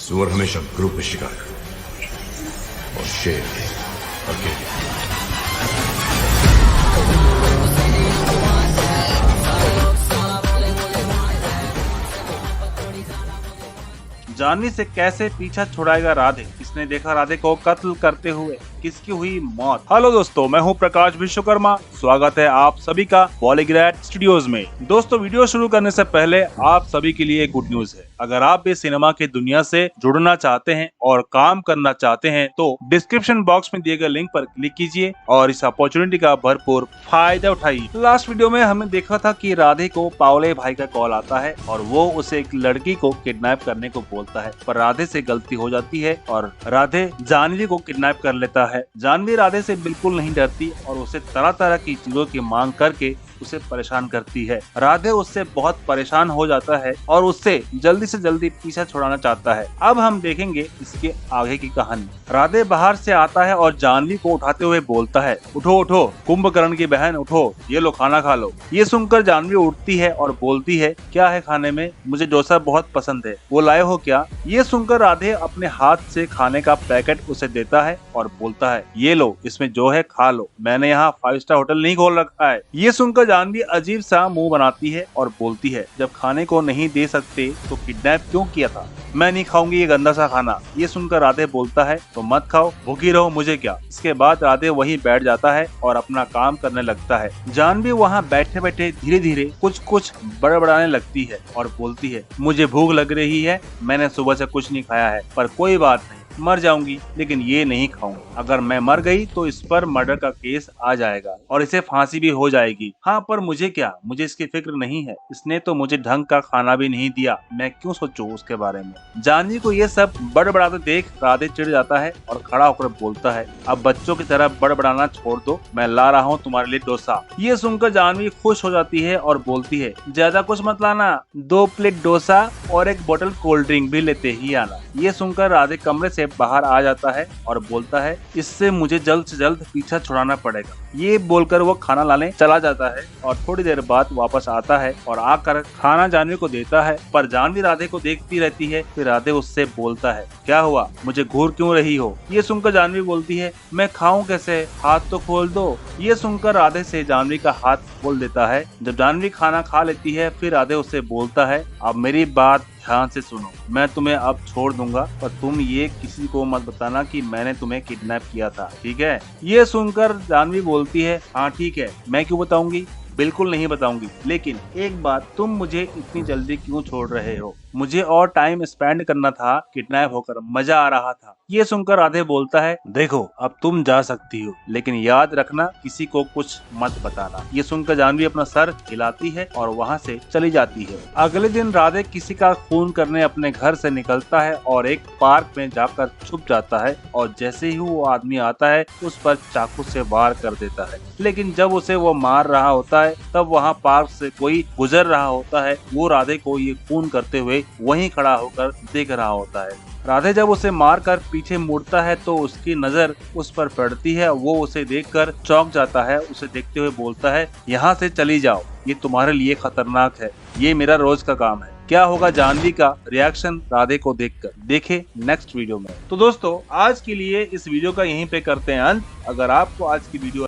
सुअर हमेशा ग्रुप में शिकार और शेर अकेले। जानवी से कैसे पीछा छुड़ाएगा राधे? किसने देखा राधे को कत्ल करते हुए? किसकी हुई मौत? हेलो दोस्तों, मैं हूं प्रकाश विश्वकर्मा। स्वागत है आप सभी का बॉलीग्रैड स्टूडियोज में। दोस्तों, वीडियो शुरू करने से पहले आप सभी के लिए गुड न्यूज है। अगर आप भी सिनेमा की दुनिया से जुड़ना चाहते हैं और काम करना चाहते हैं तो डिस्क्रिप्शन बॉक्स में दिए गए लिंक पर क्लिक कीजिए और इस अपॉर्चुनिटी का भरपूर फायदा उठाइए। लास्ट वीडियो में हमने देखा था कि राधे को पावले भाई का कॉल आता है और वो उसे एक लड़की को किडनैप करने को बोलता है, पर राधे से गलती हो जाती है और राधे जानवी को किडनैप कर लेता है। जानवी राधे से बिल्कुल नहीं डरती और उसे तरह तरह की चीजों की मांग करके उसे परेशान करती है। राधे उससे बहुत परेशान हो जाता है और उससे जल्दी से जल्दी पीछा छुड़ाना चाहता है। अब हम देखेंगे इसके आगे की कहानी। राधे बाहर से आता है और जानवी को उठाते हुए बोलता है, उठो उठो कुंभकर्ण की बहन, उठो, ये लो खाना खा लो। ये सुनकर जानवी उठती है और बोलती है, क्या है खाने में? मुझे डोसा बहुत पसंद है, वो लाए हो क्या? ये सुनकर राधे अपने हाथ से खाने का पैकेट उसे देता है और बोलता है, ये लो, इसमें जो है खा लो, मैंने यहाँ 5 स्टार होटल नहीं खोल रखा है। ये सुनकर जानवी अजीब सा मुंह बनाती है और बोलती है, जब खाने को नहीं दे सकते तो किडनैप क्यों किया था? मैं नहीं खाऊंगी ये गंदा सा खाना। ये सुनकर राधे बोलता है, तो मत खाओ, भूखी रहो, मुझे क्या। इसके बाद राधे वहीं बैठ जाता है और अपना काम करने लगता है। जानवी वहाँ बैठे बैठे धीरे धीरे कुछ बड़बड़ाने लगती है और बोलती है, मुझे भूख लग रही है, मैंने सुबह से कुछ नहीं खाया है, पर कोई बात नहीं, मर जाऊंगी लेकिन ये नहीं खाऊंगी। अगर मैं मर गई तो इस पर मर्डर का केस आ जाएगा और इसे फांसी भी हो जाएगी। हाँ, पर मुझे क्या, मुझे इसकी फिक्र नहीं है। इसने तो मुझे ढंग का खाना भी नहीं दिया, मैं क्यों सोचूं उसके बारे में। जानवी को ये सब बड़बड़ाते देख राधे चिढ़ जाता है और खड़ा होकर बोलता है, अब बच्चों की तरह बड़बड़ाना छोड़ दो, मैं ला रहा हूँ तुम्हारे लिए डोसा। ये सुनकर जानवी खुश हो जाती है और बोलती है, ज्यादा कुछ मत लाना, 2 प्लेट डोसा और 1 बोतल कोल्ड ड्रिंक भी लेते ही आना। ये सुनकर राधे कमरे से बाहर आ जाता है और बोलता है, इससे मुझे जल्द से जल्द पीछा छुड़ाना पड़ेगा। ये बोलकर वो खाना लाने चला जाता है और थोड़ी देर बाद वापस आता है और आकर खाना जानवी को देता है, पर जानवी राधे को देखती रहती है। फिर राधे उससे बोलता है, क्या हुआ, मुझे घूर क्यों रही हो? ये सुनकर जानवी बोलती है, मैं खाऊं कैसे, हाथ तो खोल दो। ये सुनकर राधे से जानवी का हाथ खोल देता है। जब जानवी खाना खा लेती है फिर राधे उससे बोलता है, अब मेरी बात ध्यान से सुनो, मैं तुम्हें अब छोड़ दूंगा, पर तुम ये किसी को मत बताना कि मैंने तुम्हें किडनैप किया था, ठीक है? ये सुनकर जानवी बोलती है, हाँ ठीक है, मैं क्यों बताऊंगी, बिल्कुल नहीं बताऊंगी, लेकिन एक बात, तुम मुझे इतनी जल्दी क्यों छोड़ रहे हो? मुझे और टाइम स्पेंड करना था, किडनैप होकर मजा आ रहा था। ये सुनकर राधे बोलता है, देखो अब तुम जा सकती हो, लेकिन याद रखना किसी को कुछ मत बताना। ये सुनकर जानवी अपना सर हिलाती है और वहाँ से चली जाती है। अगले दिन राधे किसी का खून करने अपने घर से निकलता है और एक पार्क में जाकर छुप जाता है और जैसे ही वो आदमी आता है उस पर चाकू से वार कर देता है। लेकिन जब उसे वो मार रहा होता है तब वहाँ पार्क से कोई गुजर रहा होता है। वो राधे को ये खून करते हुए वहीं खड़ा होकर देख रहा होता है। राधे जब उसे मारकर पीछे मुड़ता है तो उसकी नजर उस पर पड़ती है। वो उसे देखकर चौंक जाता है। उसे देखते हुए बोलता है, यहाँ से चली जाओ, ये तुम्हारे लिए खतरनाक है, ये मेरा रोज का काम है। क्या होगा जानवी का रिएक्शन राधे को देखकर, देखे नेक्स्ट वीडियो में। तो दोस्तों, आज के लिए इस वीडियो का यहीं पे करते हैं अंत। अगर आपको आज की वीडियो